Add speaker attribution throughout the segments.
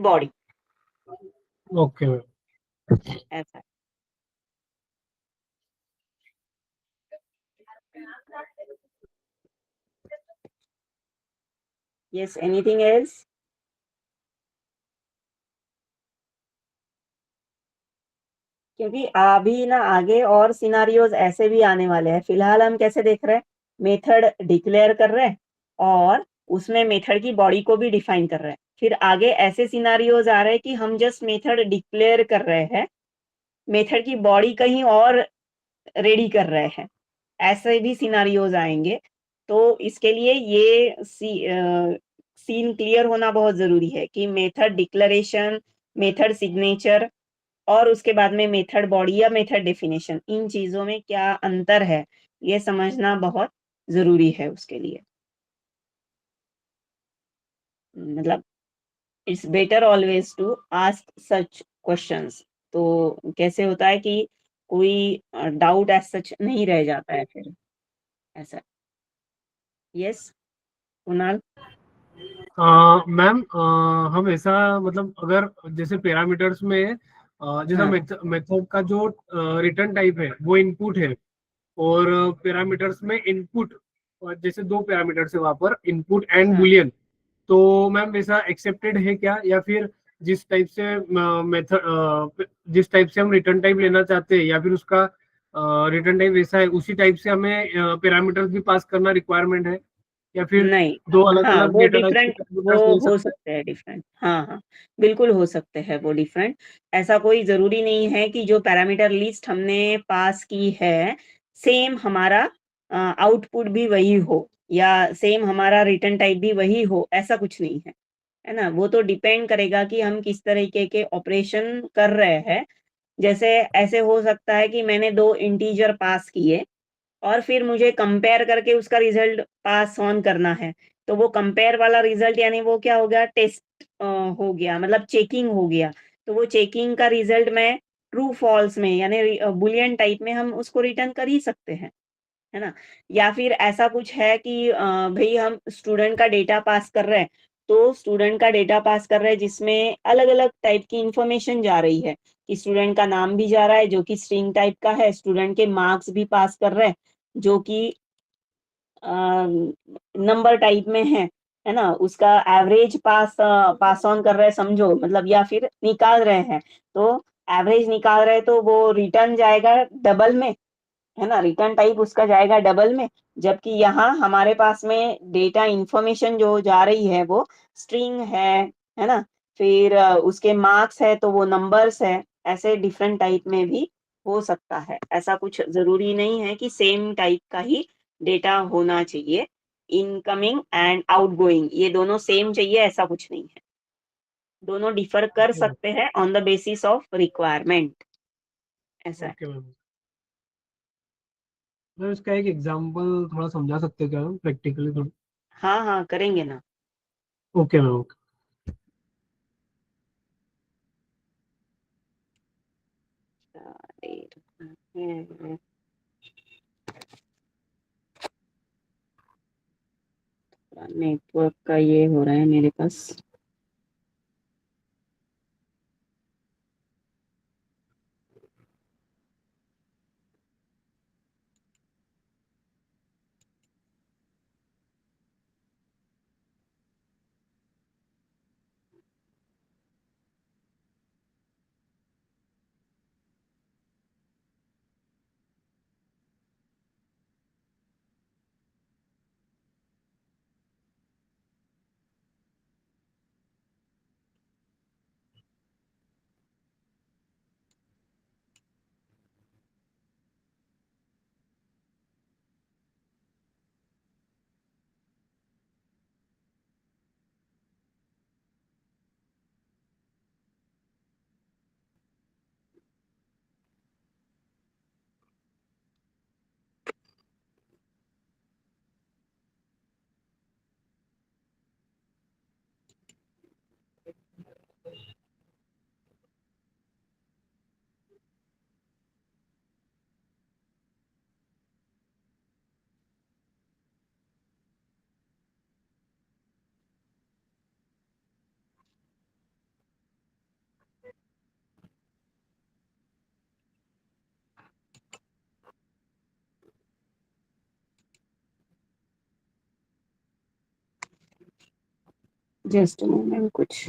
Speaker 1: Body,
Speaker 2: okay ma'am.
Speaker 1: ऐसा। Yes, anything else? क्योंकि अभी ना आगे और सिनारियोज ऐसे भी आने वाले हैं। फिलहाल हम कैसे देख रहे हैं, मेथड डिक्लेयर कर रहे हैं और उसमें मेथड की बॉडी को भी डिफाइन कर रहे हैं। फिर आगे ऐसे सिनारियोज आ रहे हैं कि हम जस्ट मेथड डिक्लेयर कर रहे हैं, मेथड की बॉडी कहीं और रेडी कर रहे हैं। ऐसे भी सिनारियोज आएंगे। तो इसके लिए ये सीन क्लियर होना बहुत जरूरी है कि मेथड डिक्लेरेशन, मेथड सिग्नेचर और उसके बाद में मेथड बॉडी या मेथड डेफिनेशन, इन चीजों में क्या अंतर है ये समझना बहुत जरूरी है उसके लिए। मतलब it's better always to ask such questions. तो कैसे होता है कि कोई डाउट एज सच नहीं रह जाता है फिर, ऐसा। यस कुणाल।
Speaker 2: मैम हम ऐसा मतलब अगर जैसे पैरामीटर्स में जैसा
Speaker 1: हाँ
Speaker 2: मेथड का जो रिटर्न टाइप है वो इनपुट है, और पैरामीटर्स में इनपुट जैसे दो पैरामीटर्स है वहां पर इनपुट एंड
Speaker 1: हाँ।
Speaker 2: बुलियन। तो मैम वैसा एक्सेप्टेड है क्या, या फिर जिस टाइप से मेथड जिस टाइप से हम रिटर्न टाइप लेना चाहते हैं या फिर उसका रिटर्न टाइप वैसा है उसी टाइप से हमें पैरामीटर्स भी पास करना रिक्वायरमेंट है, या फिर
Speaker 1: नहीं,
Speaker 2: दो अलग
Speaker 1: हाँ
Speaker 2: अलग
Speaker 1: वो
Speaker 2: डेटा टाइप के
Speaker 1: डिफरेंट, वो
Speaker 2: पैरामीटर्स ले
Speaker 1: हो
Speaker 2: सकते
Speaker 1: सकते हैं डिफरेंट। हाँ हाँ, बिल्कुल हो सकते हैं वो डिफरेंट। ऐसा कोई जरूरी नहीं है कि जो पैरामीटर लिस्ट हमने पास की है सेम हमारा आउटपुट भी वही हो या सेम हमारा रिटर्न टाइप भी वही हो, ऐसा कुछ नहीं है। है ना, वो तो डिपेंड करेगा कि हम किस तरीके के ऑपरेशन कर रहे हैं। जैसे ऐसे हो सकता है कि मैंने दो इंटीजर पास किए और फिर मुझे कंपेयर करके उसका रिजल्ट पास ऑन करना है। तो वो कंपेयर वाला रिजल्ट यानी वो क्या हो गया, टेस्ट हो गया, मतलब चेकिंग हो गया। तो वो चेकिंग का रिजल्ट मैं ट्रू फॉल्स में यानी बुलियन टाइप में हम उसको रिटर्न कर ही सकते हैं। है ना। या फिर ऐसा कुछ है कि भाई हम स्टूडेंट का डेटा पास कर रहे हैं, तो स्टूडेंट का डेटा पास कर रहे हैं जिसमें अलग अलग टाइप की इंफॉर्मेशन जा रही है, कि स्टूडेंट का नाम भी जा रहा है जो कि स्ट्रिंग टाइप का है, स्टूडेंट के मार्क्स भी पास कर रहे हैं जो कि नंबर टाइप में है ना, उसका एवरेज पास ऑन कर रहे हैं समझो, मतलब या फिर निकाल रहे हैं। तो एवरेज निकाल रहे हैं तो वो रिटर्न जाएगा डबल में, है ना, रिटर्न टाइप उसका जाएगा डबल में। जबकि यहाँ हमारे पास में डेटा इंफॉर्मेशन जो जा रही है वो स्ट्रिंग है ना। फिर उसके मार्क्स है तो वो नंबर्स है। ऐसे डिफरेंट टाइप में भी हो सकता है। ऐसा कुछ जरूरी नहीं है कि सेम टाइप का ही डेटा होना चाहिए। इनकमिंग एंड आउटगोइंग ये दोनों सेम चाहिए, ऐसा कुछ नहीं है। दोनों डिफर कर
Speaker 2: हैं।
Speaker 1: सकते हैं on the basis of requirement, ऐसा है।
Speaker 2: Okay ma'am. मैम इसका एक एग्जांपल थोड़ा समझा सकते हैं क्या मैम, प्रैक्टिकली थोड़ा?
Speaker 1: हाँ हाँ, करेंगे ना।
Speaker 2: Okay ma'am, okay.
Speaker 1: नेटवर्क का ये हो रहा है मेरे पास। जस्ट मोमेंट, कुछ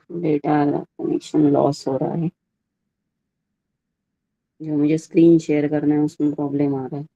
Speaker 1: डेटा कनेक्शन लॉस हो रहा है, जो मुझे स्क्रीन शेयर करना है उसमें प्रॉब्लम आ रहा है।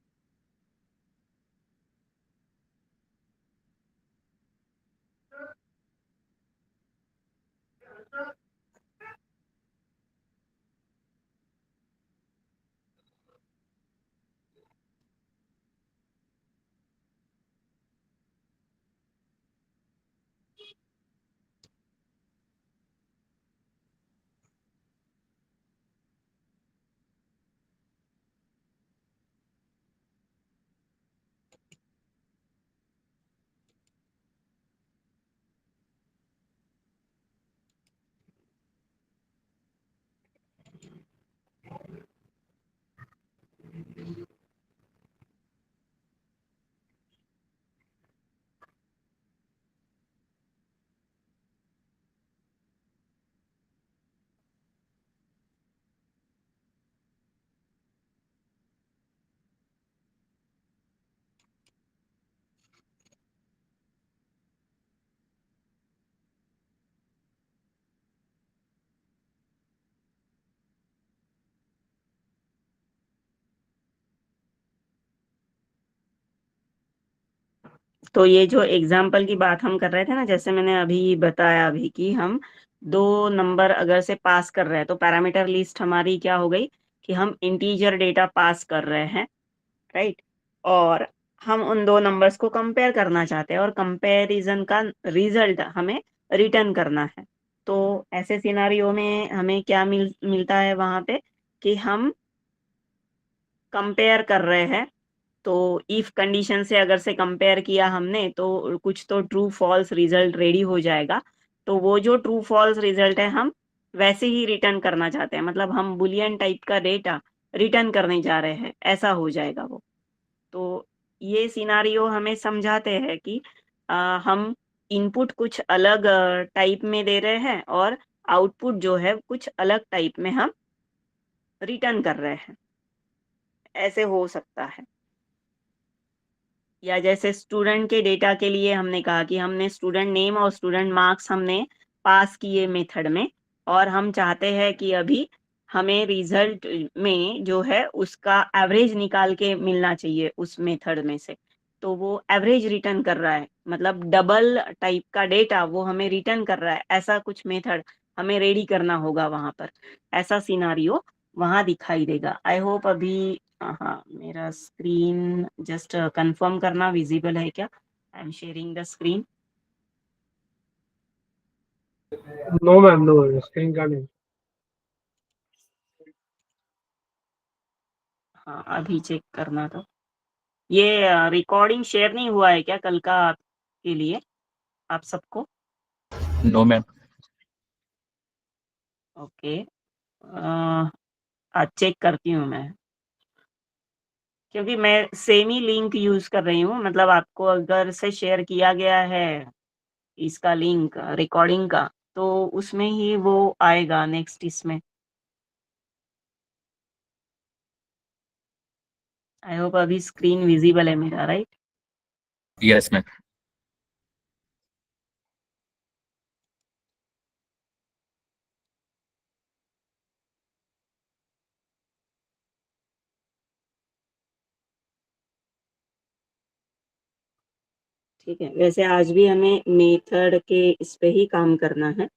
Speaker 1: तो ये जो एग्जाम्पल की बात हम कर रहे थे ना, जैसे मैंने अभी बताया अभी कि हम 2 नंबर अगर से पास कर रहे हैं, तो पैरामीटर लिस्ट हमारी क्या हो गई कि हम इंटीजर डेटा पास कर रहे हैं, राइट? और हम उन 2 नंबर्स को कंपेयर करना चाहते हैं और कंपैरिजन का रिजल्ट हमें रिटर्न करना है। तो ऐसे सिनेरियो में हमें क्या मिलता है वहाँ पे कि हम कंपेयर कर रहे हैं, तो इफ कंडीशन से अगर से कंपेयर किया हमने तो कुछ तो ट्रू फॉल्स रिजल्ट रेडी हो जाएगा। तो वो जो ट्रू फॉल्स रिजल्ट है हम वैसे ही रिटर्न करना चाहते हैं, मतलब हम बुलियन टाइप का डेटा रिटर्न करने जा रहे हैं, ऐसा हो जाएगा वो। तो ये सिनारियो हमें समझाते हैं कि हम इनपुट कुछ अलग टाइप में दे रहे हैं और आउटपुट जो है कुछ अलग टाइप में हम रिटर्न कर रहे हैं, ऐसे हो सकता है। या जैसे स्टूडेंट के डेटा के लिए हमने कहा कि हमने स्टूडेंट नेम और स्टूडेंट मार्क्स हमने पास किए मेथड में, और हम चाहते हैं कि अभी हमें रिजल्ट में जो है उसका एवरेज निकाल के मिलना चाहिए उस मेथड में से। तो वो एवरेज रिटर्न कर रहा है, मतलब डबल टाइप का डेटा वो हमें रिटर्न कर रहा है, ऐसा कुछ मेथड हमें रेडी करना होगा वहां पर। ऐसा सिनारियो वहां दिखाई देगा। आई होप अभी, हाँ, मेरा स्क्रीन जस्ट कंफर्म करना विजिबल है क्या? I am sharing the screen.
Speaker 2: No ma'am, no, screen का नहीं।
Speaker 1: हाँ, अभी चेक करना तो। ये रिकॉर्डिंग शेयर नहीं हुआ है क्या कल का आपके लिए, आप सबको?
Speaker 3: No ma'am.
Speaker 1: ओके, आज चेक करती हूँ मैं, क्योंकि मैं सेम ही लिंक यूज कर रही हूँ, मतलब आपको अगर से शेयर किया गया है इसका लिंक रिकॉर्डिंग का, तो उसमें ही वो आएगा नेक्स्ट इसमें। आई होप अभी स्क्रीन विजिबल है मेरा, राइट?
Speaker 3: Yes ma'am.
Speaker 1: ठीक है, वैसे आज भी हमें मेथड के इस पे ही काम करना है।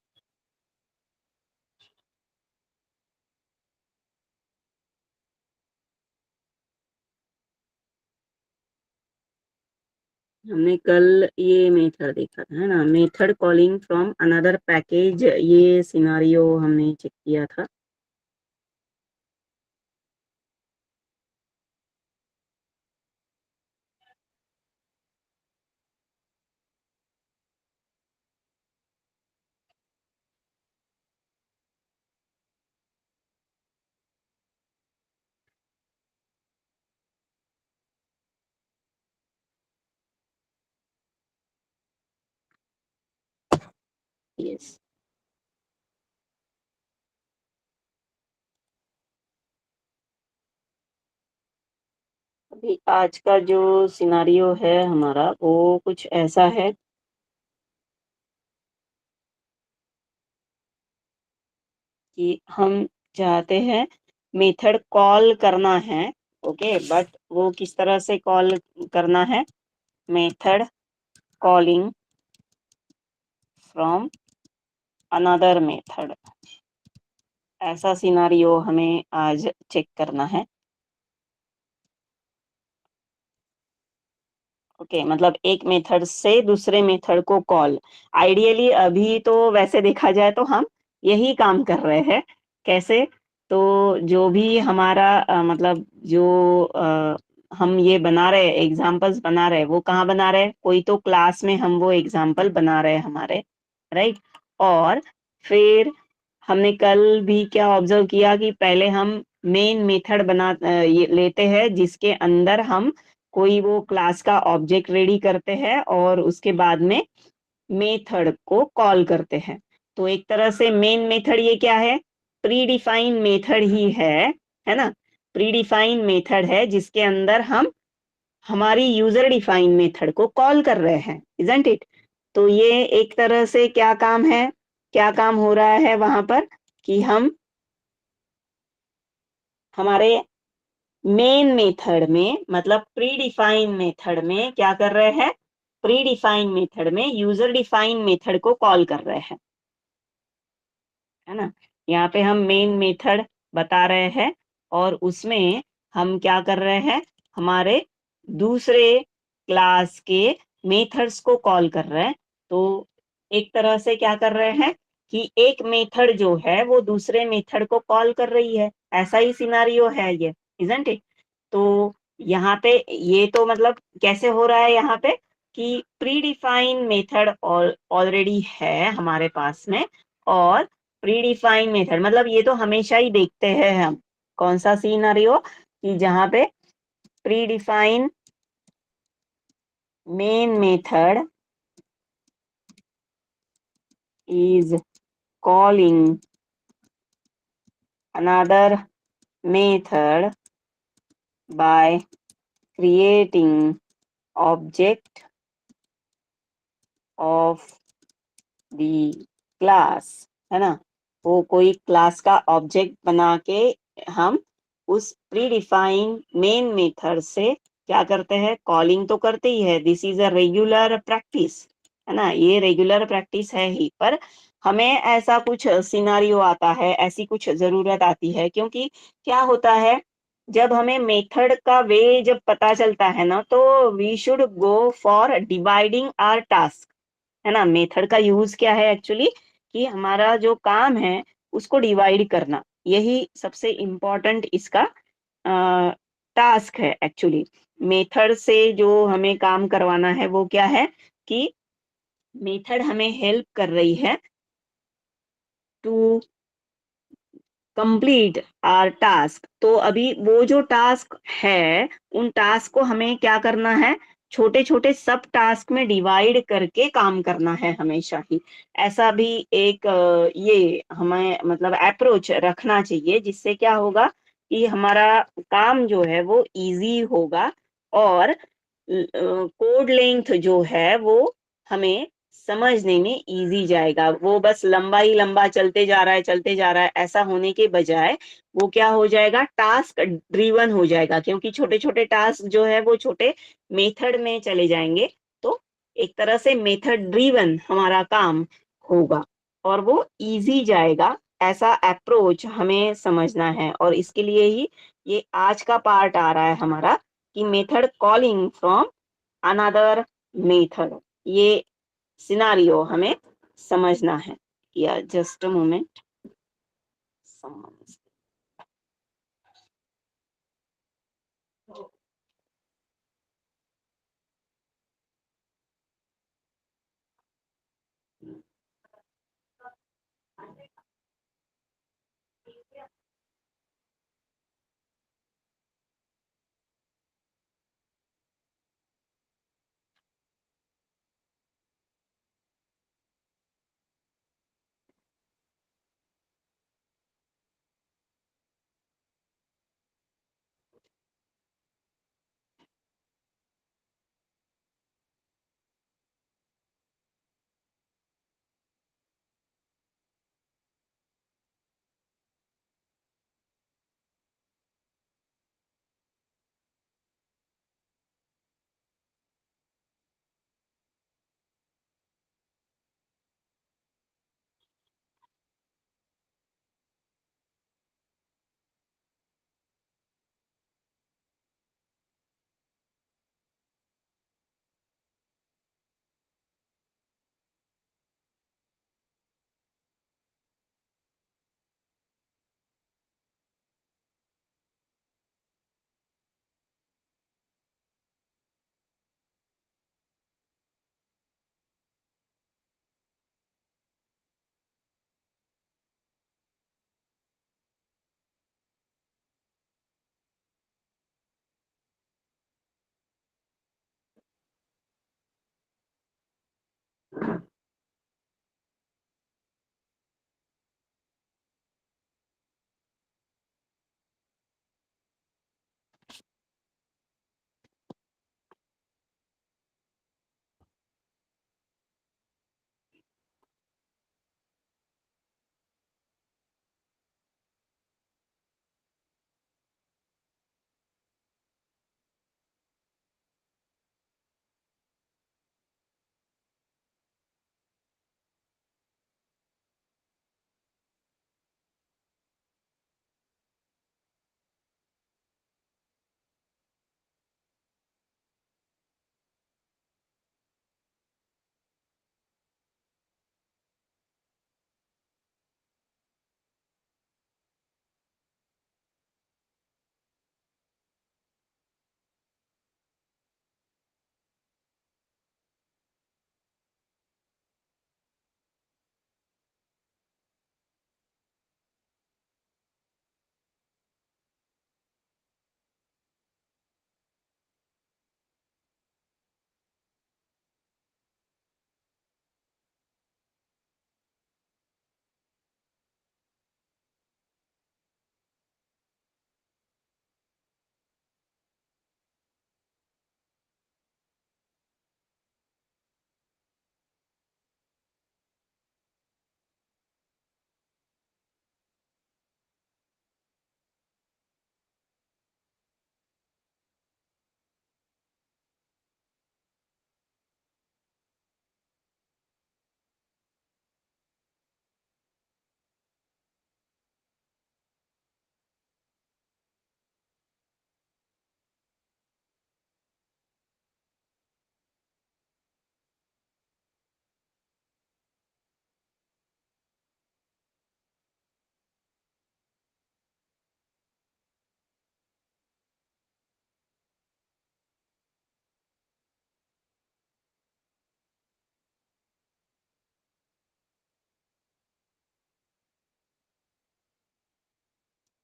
Speaker 1: हमने कल ये मेथड देखा था, है ना, method calling from another package, ये सिनारियो हमने चेक किया था। यस, अभी आज का जो सिनारियो है हमारा वो कुछ ऐसा है कि हम चाहते हैं मेथड कॉल करना है, ओके, बट वो किस तरह से कॉल करना है? Method calling from another method, ऐसा सिनारियो हमें आज चेक करना है। ओके, मतलब एक मेथड से दूसरे मेथड को कॉल। आइडियली अभी तो वैसे देखा जाए तो हम यही काम कर रहे हैं। कैसे? तो जो भी हमारा मतलब जो हम ये बना रहे एग्जाम्पल्स बना रहे, वो कहाँ बना रहे? कोई तो क्लास में हम वो एग्जाम्पल बना रहे हमारे, राइट। और फिर हमने कल भी क्या ऑब्जर्व किया कि पहले हम मेन मेथड ये लेते हैं जिसके अंदर हम कोई वो क्लास का ऑब्जेक्ट रेडी करते हैं और उसके बाद में मेथड को कॉल करते हैं। तो एक तरह से मेन मेथड ये क्या है? प्री डिफाइन मेथड ही है ना? प्री डिफाइन मेथड है जिसके अंदर हम हमारी यूजर डिफाइन मेथड को कॉल कर रहे हैं, इजंट इट? तो ये एक तरह से क्या काम है, क्या काम हो रहा है वहां पर कि हम हमारे मेन मेथड में, मतलब प्री डिफाइन मेथड में क्या कर रहे हैं? प्री डिफाइन मेथड में यूजर डिफाइन मेथड को कॉल कर रहे हैं, है ना? यहाँ पे हम मेन मेथड बता रहे हैं और उसमें हम क्या कर रहे हैं? हमारे दूसरे क्लास के मेथड्स को कॉल कर रहे हैं। तो एक तरह से क्या कर रहे हैं कि एक मेथड जो है वो दूसरे मेथड को कॉल कर रही है, ऐसा ही सिनारियो है ये, इजंट इट? तो यहाँ पे ये तो मतलब कैसे हो रहा है यहाँ पे कि प्री डिफाइन मेथड ऑलरेडी है हमारे पास में, और प्री डिफाइन मेथड मतलब ये तो हमेशा ही देखते हैं हम, कौन सा सिनेरियो कि जहाँ पे pre define main method is calling another method by creating object of the class, है ना? वो कोई क्लास का ऑब्जेक्ट बना के हम उस प्री डिफाइन मेन मेथड से क्या करते हैं? कॉलिंग तो करते ही है, this is a regular practice, है ना? ये रेगुलर प्रैक्टिस है ही, पर हमें ऐसा कुछ सिनारियो आता है, ऐसी कुछ जरूरत आती है, क्योंकि क्या होता है जब हमें मेथड का वे जब पता चलता है ना, तो we should go for dividing our task, है ना? मेथड का यूज क्या है एक्चुअली कि हमारा जो काम है उसको डिवाइड करना, यही सबसे इम्पोर्टेंट इसका टास्क है एक्चुअली। मेथड से जो हमें काम करवाना है वो क्या है कि मेथड हमें हेल्प कर रही है टू कंप्लीट आर टास्क। तो अभी वो जो टास्क है, उन टास्क को हमें क्या करना है? छोटे छोटे सब टास्क में डिवाइड करके काम करना है हमेशा ही। ऐसा भी एक ये हमें मतलब अप्रोच रखना चाहिए, जिससे क्या होगा कि हमारा काम जो है वो इजी होगा, और कोड लेंथ जो है वो हमें समझने में इजी जाएगा। वो बस लंबा ही लंबा चलते जा रहा है, चलते जा रहा है, ऐसा होने के बजाय वो क्या हो जाएगा? टास्क ड्रिवन हो जाएगा, क्योंकि छोटे छोटे टास्क जो है वो छोटे मेथड में चले जाएंगे। तो एक तरह से मेथड ड्रिवन हमारा काम होगा और वो इजी जाएगा। ऐसा अप्रोच हमें समझना है, और इसके लिए ही ये आज का पार्ट आ रहा है हमारा कि method calling from another method. ये सिनारियो हमें समझना है। या just a moment.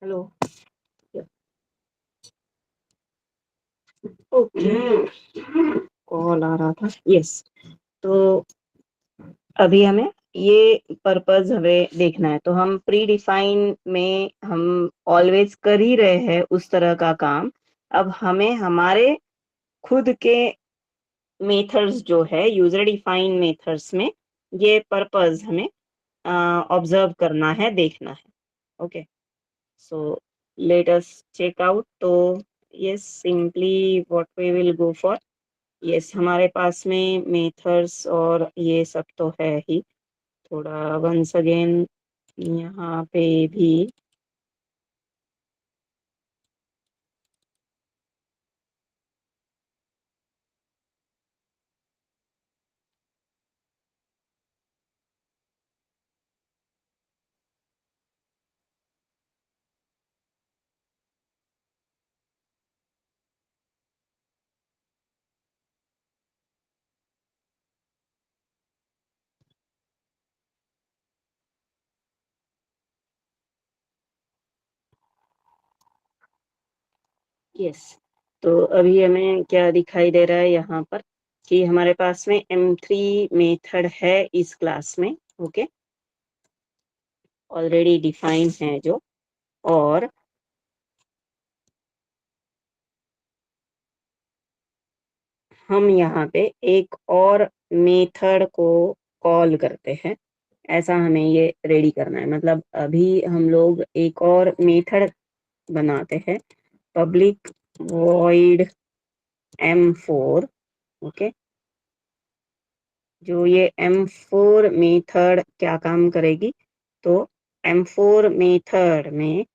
Speaker 1: Hello, okay, call आ रहा था, यस। तो अभी हमें ये पर्पस हमें देखना है, तो हम प्री डिफाइन में हम ऑलवेज कर ही रहे हैं उस तरह का काम। अब हमें हमारे खुद के मेथड्स जो है यूजर डिफाइन मेथड्स में ये पर्पस हमें ऑब्जर्व करना है, देखना है। Okay, so let us check out. तो yes, simply what we will go for, yes, हमारे पास में मेथड्स और ये सब तो है ही। थोड़ा वंस अगेन यहाँ पे भी यस, तो अभी हमें क्या दिखाई दे रहा है यहाँ पर कि हमारे पास में M3 मेथड है इस क्लास में। ओके, ऑलरेडी डिफाइन है जो, और हम यहाँ पे एक और मेथड को कॉल करते हैं, ऐसा हमें ये रेडी करना है। मतलब अभी हम लोग एक और मेथड बनाते हैं, पब्लिक वॉइड M4। ओके, जो ये M4 मेथड क्या काम करेगी, तो M4 मेथड में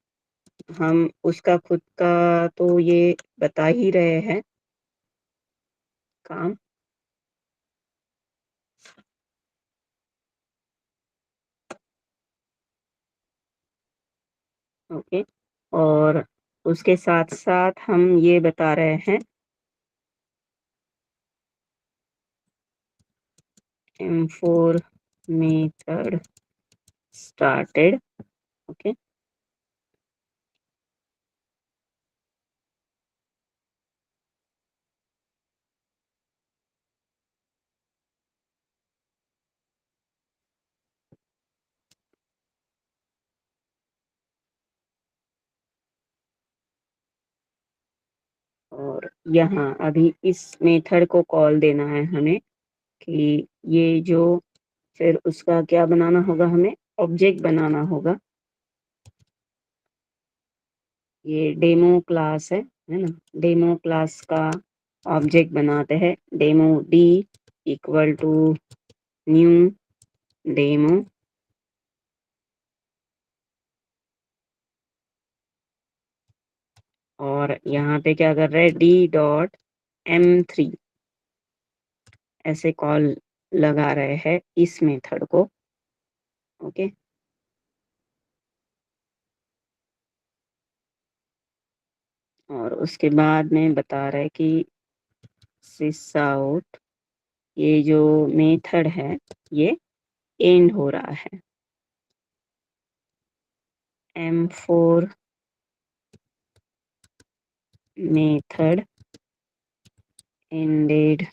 Speaker 1: हम उसका खुद का तो ये बता ही रहे हैं काम। ओके, और उसके साथ साथ हम ये बता रहे हैं M4 मेथड स्टार्टेड। ओके, और यहाँ अभी इस मेथड को कॉल देना है हमें कि ये जो, फिर उसका क्या बनाना होगा, हमें ऑब्जेक्ट बनाना होगा। ये डेमो क्लास है ना, डेमो क्लास का ऑब्जेक्ट बनाते हैं, demo d equal to new demo, और यहाँ पे क्या कर रहे हैं, D.M3 ऐसे कॉल लगा रहे हैं इस मेथड को। ओके, और उसके बाद में बता रहे हैं कि सिस आउट, ये जो मेथड है ये एंड हो रहा है, M4 मेथड एंडेड।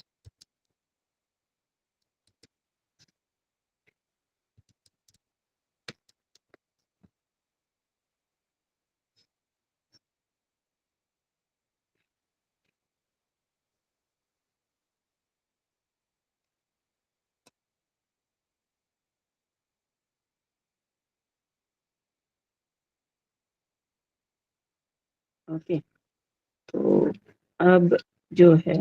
Speaker 1: ओके, तो अब जो है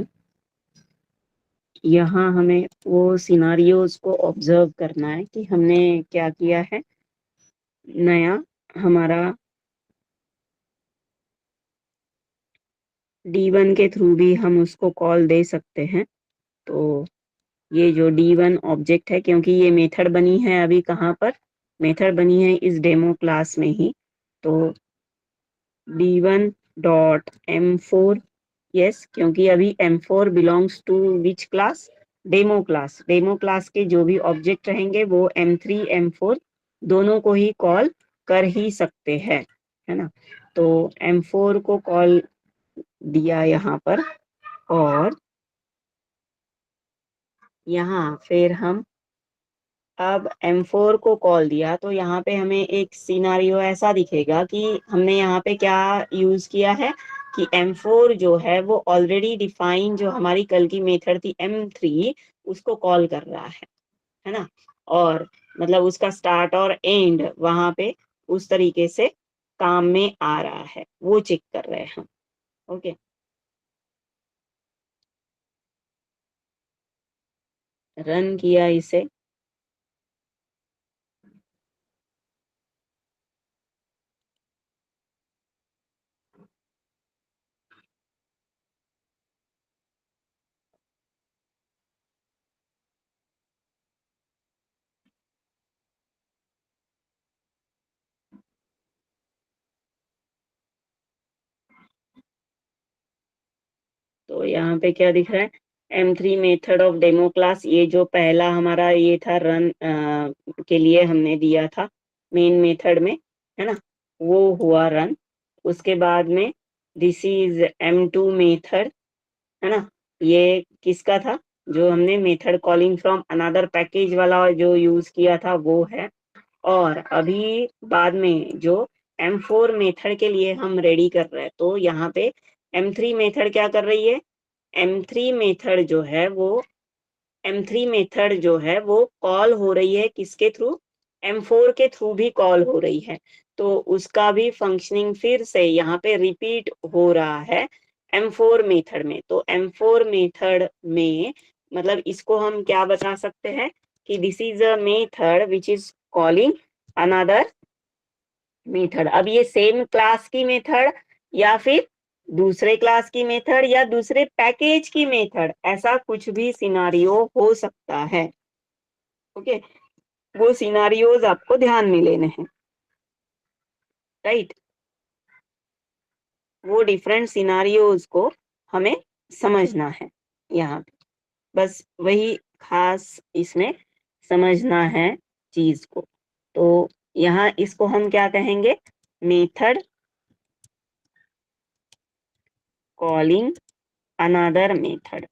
Speaker 1: यहाँ हमें वो सिनारियोज को ऑब्जर्व करना है कि हमने क्या किया है, नया हमारा D1 के थ्रू भी हम उसको कॉल दे सकते हैं। तो ये जो D1 ऑब्जेक्ट है, क्योंकि ये मेथड बनी है अभी कहाँ पर, मेथड बनी है इस डेमो क्लास में ही, तो D1.M4, यस, क्योंकि अभी M4 belongs to which class, demo class. Demo class के जो भी ऑब्जेक्ट रहेंगे वो M3 M4 दोनों को ही कॉल कर ही सकते हैं। है ना। तो M4 को कॉल दिया यहाँ पर, और यहाँ फिर हम अब M4 को कॉल दिया तो यहाँ पे हमें एक सिनारियो ऐसा दिखेगा कि हमने यहाँ पे क्या यूज किया है कि M4 जो है वो ऑलरेडी डिफाइन जो हमारी कल की मेथड थी M3 उसको कॉल कर रहा है ना। और मतलब उसका स्टार्ट और एंड वहां पे उस तरीके से काम में आ रहा है, वो चेक कर रहे हैं हम। ओके, रन किया इसे, तो यहाँ पे क्या दिख रहा है, M3 method of demo class, ये जो पहला हमारा ये था रन के लिए हमने दिया था मेन मेथड में, है ना, वो हुआ रन। उसके बाद में दिस इज M2 मेथड, है ना, ये किसका था, जो हमने method calling from another package वाला जो यूज किया था वो है। और अभी बाद में जो M4 मेथड के लिए हम रेडी कर रहे हैं, तो यहाँ पे M3 मेथड क्या कर रही है, M3 मेथड जो है वो M3 मेथड जो है वो कॉल हो रही है किसके थ्रू, M4 के थ्रू भी कॉल हो रही है। तो उसका भी फंक्शनिंग फिर से यहाँ पे रिपीट हो रहा है M4 मेथड में। तो M4 मेथड में मतलब इसको हम क्या बता सकते हैं कि this is a method which is calling another method. अब ये सेम क्लास की मेथड या फिर दूसरे क्लास की मेथड या दूसरे पैकेज की मेथड, ऐसा कुछ भी सिनारियो हो सकता है। ओके, वो सिनारियोज आपको ध्यान में लेने हैं, राइट। वो डिफरेंट सिनारियोज को हमें समझना है यहाँ पे, बस वही खास इसमें समझना है चीज को। तो यहाँ इसको हम क्या कहेंगे, मेथड कॉलिंग अनदर मेथड।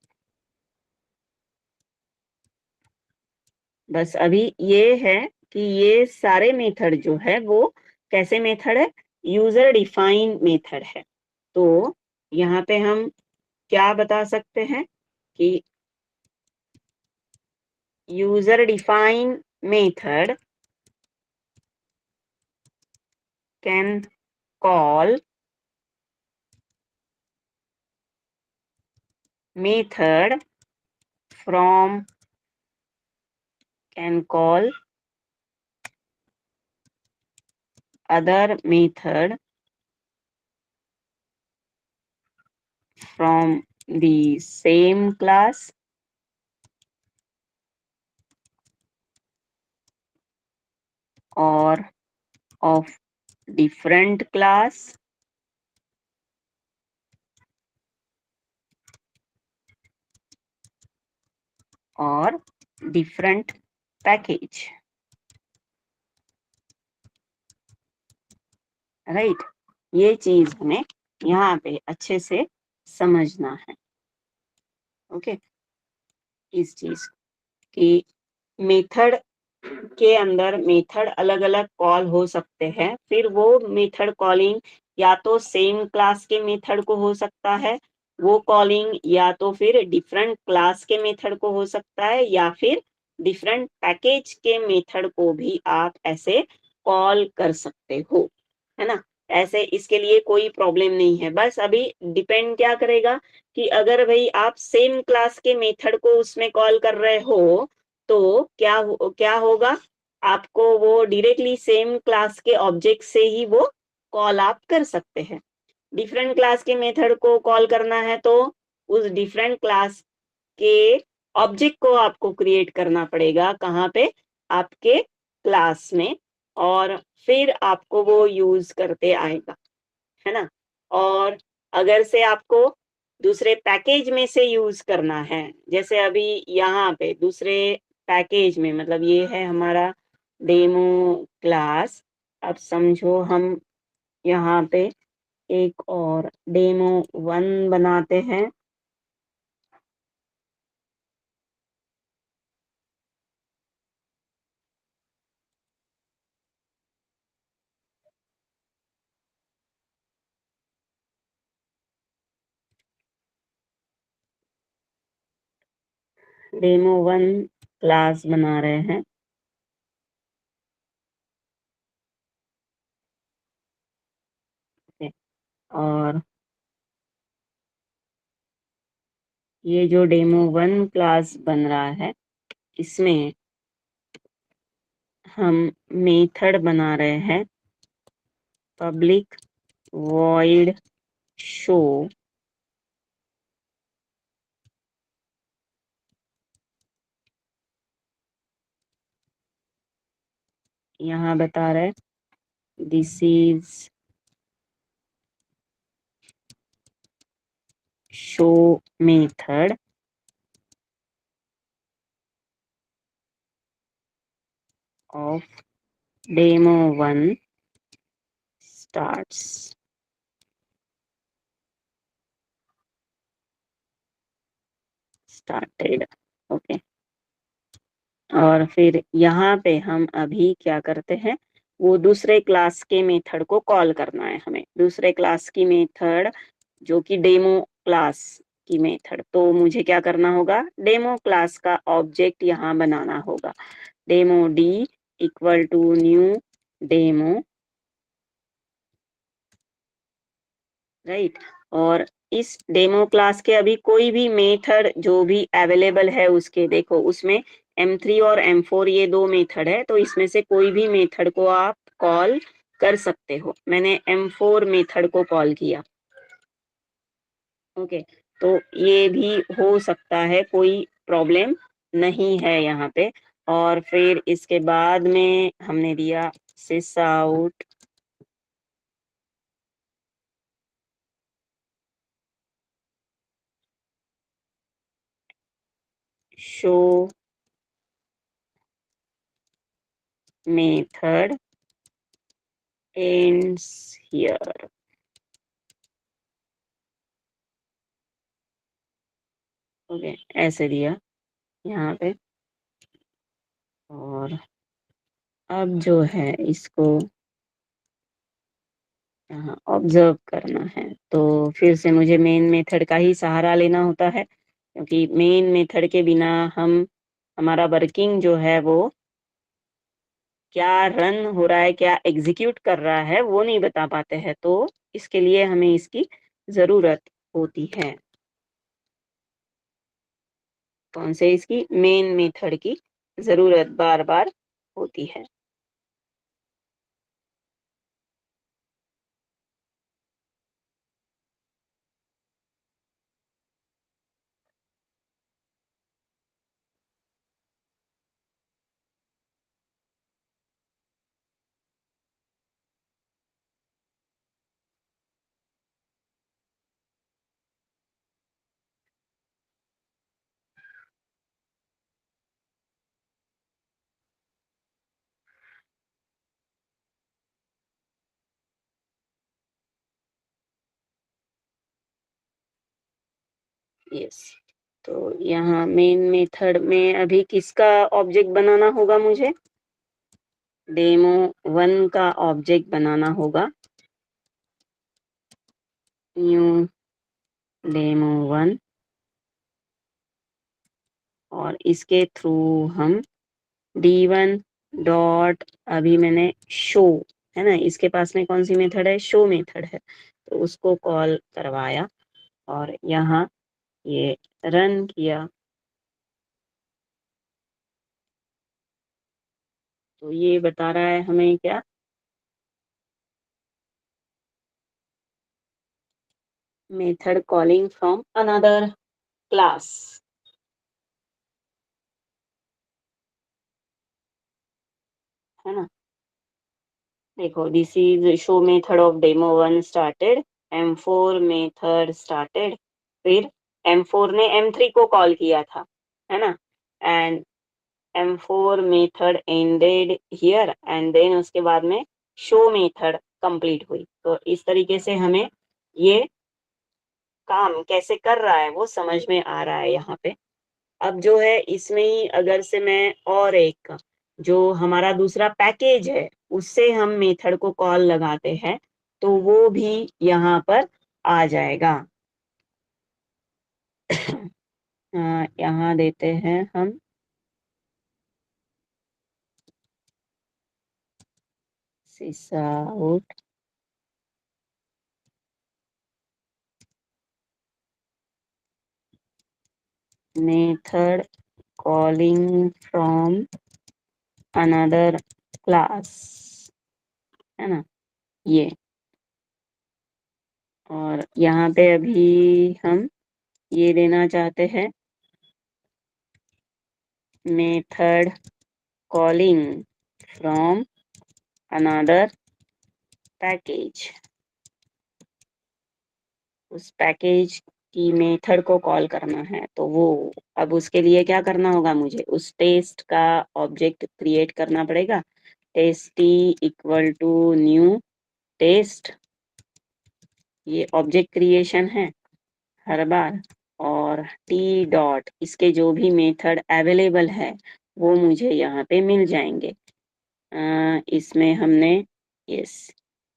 Speaker 1: बस अभी ये है कि ये सारे मेथड जो है वो कैसे मेथड है, यूजर डिफाइन मेथड है। तो यहाँ पे हम क्या बता सकते हैं कि user define method can call method from can call other method from the same class or of different class or different package, right. ये चीज हमें यहाँ पे अच्छे से समझना है। ओके, इस चीज की मेथड के अंदर मेथड अलग अलग कॉल हो सकते हैं, फिर वो मेथड कॉलिंग या तो सेम क्लास के मेथड को हो सकता है वो कॉलिंग, या तो फिर डिफरेंट क्लास के मेथड को हो सकता है, या फिर डिफरेंट पैकेज के मेथड को भी आप ऐसे कॉल कर सकते हो, है ना। ऐसे इसके लिए कोई प्रॉब्लम नहीं है। बस अभी डिपेंड क्या करेगा कि अगर भाई आप सेम क्लास के मेथड को उसमें कॉल कर रहे हो तो क्या होगा, आपको वो डायरेक्टली सेम क्लास के ऑब्जेक्ट से ही वो कॉल आप कर सकते हैं। डिफरेंट क्लास के मेथड को कॉल करना है तो उस डिफरेंट क्लास के ऑब्जेक्ट को आपको क्रिएट करना पड़ेगा, कहाँ पे, आपके क्लास में, और फिर आपको वो यूज करते आएगा, है ना। और अगर से आपको दूसरे पैकेज में से यूज करना है, जैसे अभी यहाँ पे दूसरे पैकेज में, मतलब ये है हमारा डेमो क्लास। अब समझो हम यहाँ पे एक और डेमो 1 बनाते हैं। डेमो 1 क्लास बना रहे हैं। और ये जो डेमो 1 क्लास बन रहा है, इसमें हम मेथड बना रहे हैं पब्लिक वॉइड शो यहाँ बता रहे this is show method of demo 1 started. Okay. और फिर यहाँ पे हम अभी क्या करते हैं, वो दूसरे क्लास के मेथड को कॉल करना है हमें, दूसरे क्लास की मेथड जो कि डेमो क्लास की मेथड। तो मुझे क्या करना होगा, डेमो क्लास का ऑब्जेक्ट यहाँ बनाना होगा। Demo d equal to new demo, right. और इस डेमो क्लास के अभी कोई भी मेथड जो भी अवेलेबल है उसके, देखो उसमें M3 और M4 ये 2 मेथड है, तो इसमें से कोई भी मेथड को आप कॉल कर सकते हो। मैंने M4 मेथड को कॉल किया। ओके, तो ये भी हो सकता है, कोई प्रॉब्लम नहीं है यहाँ पे। और फिर इसके बाद में हमने दिया sys out show method ends here। Okay, ऐसे दिया यहाँ पे। और अब जो है इसको यहाँ ऑब्जर्व करना है, तो फिर से मुझे मेन मेथड का ही सहारा लेना होता है, क्योंकि मेन मेथड के बिना हम, हमारा वर्किंग जो है वो क्या रन हो रहा है, क्या एग्जीक्यूट कर रहा है, वो नहीं बता पाते हैं। तो इसके लिए हमें इसकी जरूरत होती है। कौन से, इसकी मेन मेथड की जरूरत बार बार होती है। यस, तो यहाँ मेन मेथड में अभी किसका ऑब्जेक्ट बनाना होगा मुझे, डेमो 1 का ऑब्जेक्ट बनाना होगा। न्यू डेमो 1, और इसके थ्रू हम D1 डॉट, अभी मैंने शो है ना, इसके पास में कौन सी मेथड है, शो मेथड है, तो उसको कॉल करवाया और यहाँ ये रन किया। तो ये बता रहा है हमें क्या, method calling from another class, है ना। देखो, this is show method of demo 1 started, M4 method started, फिर M4 ने M3 को कॉल किया था, है ना, and M4 method ended here, and then उसके बाद में शो मेथड कंप्लीट हुई। तो इस तरीके से हमें ये काम कैसे कर रहा है वो समझ में आ रहा है यहाँ पे। अब जो है इसमें ही अगर से मैं और एक जो हमारा दूसरा पैकेज है उससे हम मेथड को कॉल लगाते हैं तो वो भी यहाँ पर आ जाएगा। यहाँ देते हैं हम sysout method calling from another class, है ना ये। और यहाँ पे अभी हम ये देना चाहते हैं method calling from another package. उस पैकेज की मेथड को कॉल करना है तो वो अब उसके लिए क्या करना होगा, मुझे उस टेस्ट का ऑब्जेक्ट क्रिएट करना पड़ेगा। Test t equal to new test, ये ऑब्जेक्ट क्रिएशन है हर बार। और टी डॉट इसके जो भी मेथड अवेलेबल है वो मुझे यहाँ पे मिल जाएंगे। इसमें हमने यस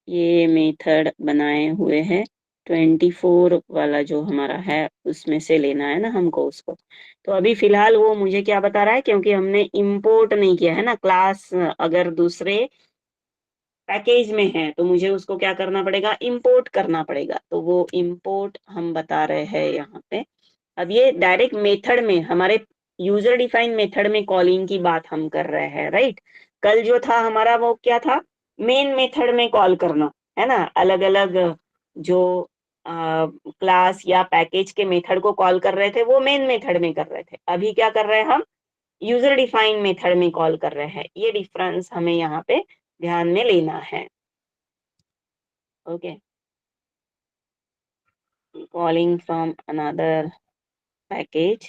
Speaker 1: ये मेथड बनाए हुए हैं 24 वाला जो हमारा है उसमें से लेना है ना हमको उसको। तो अभी फिलहाल वो मुझे क्या बता रहा है, क्योंकि हमने इंपोर्ट नहीं किया है ना क्लास, अगर दूसरे पैकेज में है तो मुझे उसको क्या करना पड़ेगा, इंपोर्ट करना पड़ेगा। तो वो इंपोर्ट हम बता रहे हैं यहाँ पे। अब ये डायरेक्ट मेथड में हमारे यूजर डिफाइंड मेथड में कॉलिंग की बात हम कर रहे हैं, राइट। कल जो था हमारा वो क्या था, मेन मेथड में कॉल करना, है ना। अलग अलग जो क्लास या पैकेज के मेथड को कॉल कर रहे थे वो मेन मेथड में कर रहे थे। अभी क्या कर रहे हैं हम, यूजर डिफाइंड मेथड में कॉल कर रहे हैं। ये डिफरेंस हमें यहाँ पे ध्यान में लेना है। Okay, calling from another package,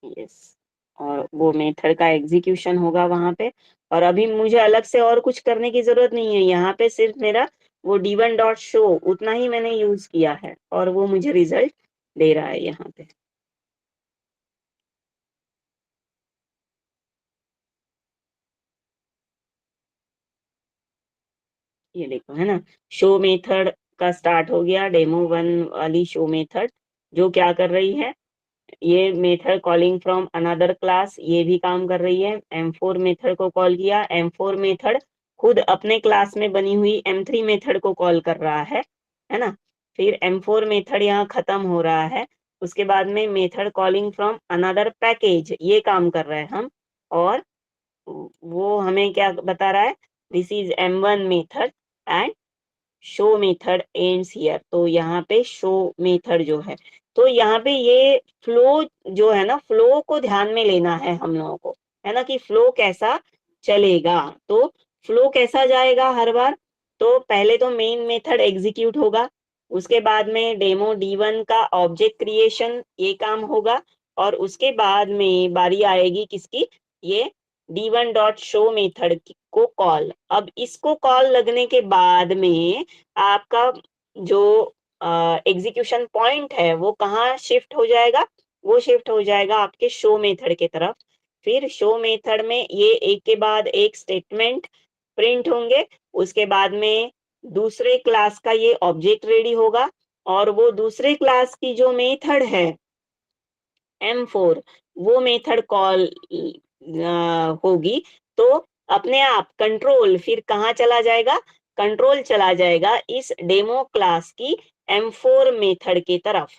Speaker 1: yes. और वो मेथड का एग्जीक्यूशन होगा वहां पे। और अभी मुझे अलग से और कुछ करने की जरूरत नहीं है, यहाँ पे सिर्फ मेरा वो d1 डॉट शो उतना ही मैंने यूज किया है और वो मुझे रिजल्ट दे रहा है यहाँ पे। ये देखो, है ना, शो मेथड का स्टार्ट हो गया, डेमो 1 वाली शो मेथड जो क्या कर रही है, ये method calling from another class ये भी काम कर रही है। M4 मेथड को कॉल किया, M4 मेथड खुद अपने क्लास में बनी हुई M3 मेथड को कॉल कर रहा है ना। फिर M4 मेथड यहाँ खत्म हो रहा है, उसके बाद में method calling from another package ये काम कर रहे हैं हम। और वो हमें क्या बता रहा है, this is M1 method and show method ends here. तो यहाँ पे शो मेथड जो है, तो यहाँ पे ये फ्लो जो है ना, फ्लो को ध्यान में लेना है हम लोगों को, है ना, कि फ्लो कैसा चलेगा। तो फ्लो कैसा जाएगा हर बार, तो पहले तो मेन मेथड एग्जीक्यूट होगा, उसके बाद में डेमो d1 का ऑब्जेक्ट क्रिएशन ये काम होगा, और उसके बाद में बारी आएगी किसकी, ये d1 डॉट शो मेथड को कॉल। अब इसको कॉल लगने के बाद में आपका जो एग्जीक्यूशन पॉइंट है वो कहाँ शिफ्ट हो जाएगा, वो शिफ्ट हो जाएगा आपके शो मेथड के तरफ। फिर शो मेथड में ये एक के बाद एक स्टेटमेंट प्रिंट होंगे, उसके बाद में दूसरे क्लास का ये ऑब्जेक्ट रेडी होगा, और वो दूसरे क्लास की जो मेथड है M4 वो मेथड कॉल होगी। तो अपने आप कंट्रोल फिर कहाँ चला जाएगा, कंट्रोल चला जाएगा इस डेमो क्लास की M4 मेथड की तरफ।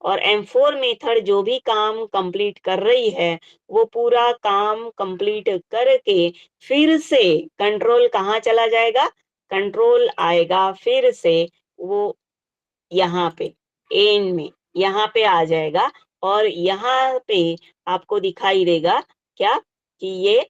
Speaker 1: और M4 मेथड जो भी काम कंप्लीट कर रही है वो पूरा काम कंप्लीट करके फिर से कंट्रोल कहाँ चला जाएगा, कंट्रोल आएगा फिर से वो यहाँ पे एंड में यहाँ पे आ जाएगा। और यहाँ पे आपको दिखाई देगा क्या, कि ये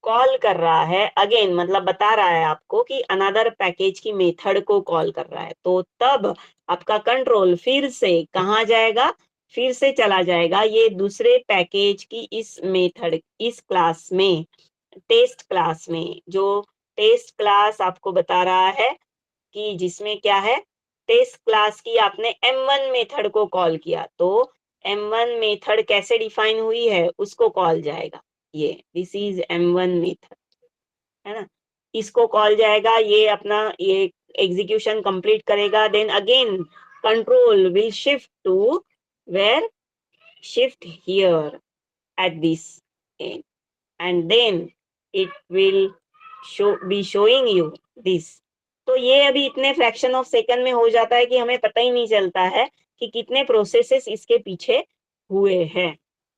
Speaker 1: कॉल कर रहा है अगेन, मतलब बता रहा है आपको कि अनदर पैकेज की मेथड को कॉल कर रहा है। तो तब आपका कंट्रोल फिर से कहाँ जाएगा, फिर से चला जाएगा ये दूसरे पैकेज की इस मेथड, इस क्लास में, टेस्ट क्लास में, जो टेस्ट क्लास आपको बता रहा है कि जिसमें क्या है, टेस्ट क्लास की आपने M1 मेथड को कॉल किया, तो M1 मेथड कैसे डिफाइन हुई है उसको कॉल जाएगा, ये दिस इज M1 मेथड, है ना। इसको कॉल जाएगा, ये अपना ये एग्जीक्यूशन कंप्लीट करेगा, then again control will shift to where, shift here at this end, and then it will be showing you this. तो ये अभी इतने फ्रैक्शन ऑफ सेकंड में हो जाता है कि हमें पता ही नहीं चलता है कि कितने प्रोसेसेस इसके पीछे हुए हैं।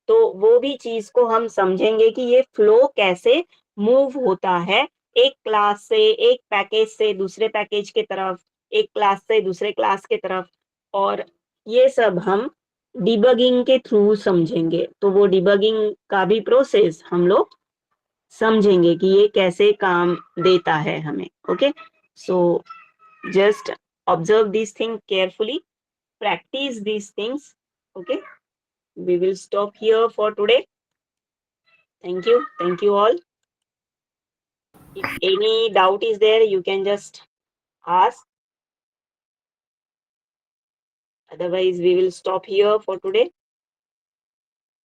Speaker 1: तो वो भी चीज को हम समझेंगे कि ये फ्लो कैसे मूव होता है, एक क्लास से, एक पैकेज से दूसरे पैकेज के तरफ, एक क्लास से दूसरे क्लास के तरफ, और ये सब हम डिबगिंग के थ्रू समझेंगे। तो वो डिबगिंग का भी प्रोसेस हम लोग समझेंगे कि ये कैसे काम देता है हमें। Okay, so just observe this thing carefully, practice these things. Okay, we will stop here for today. Thank you all. If any doubt is there, you can just ask, otherwise we will stop here for today.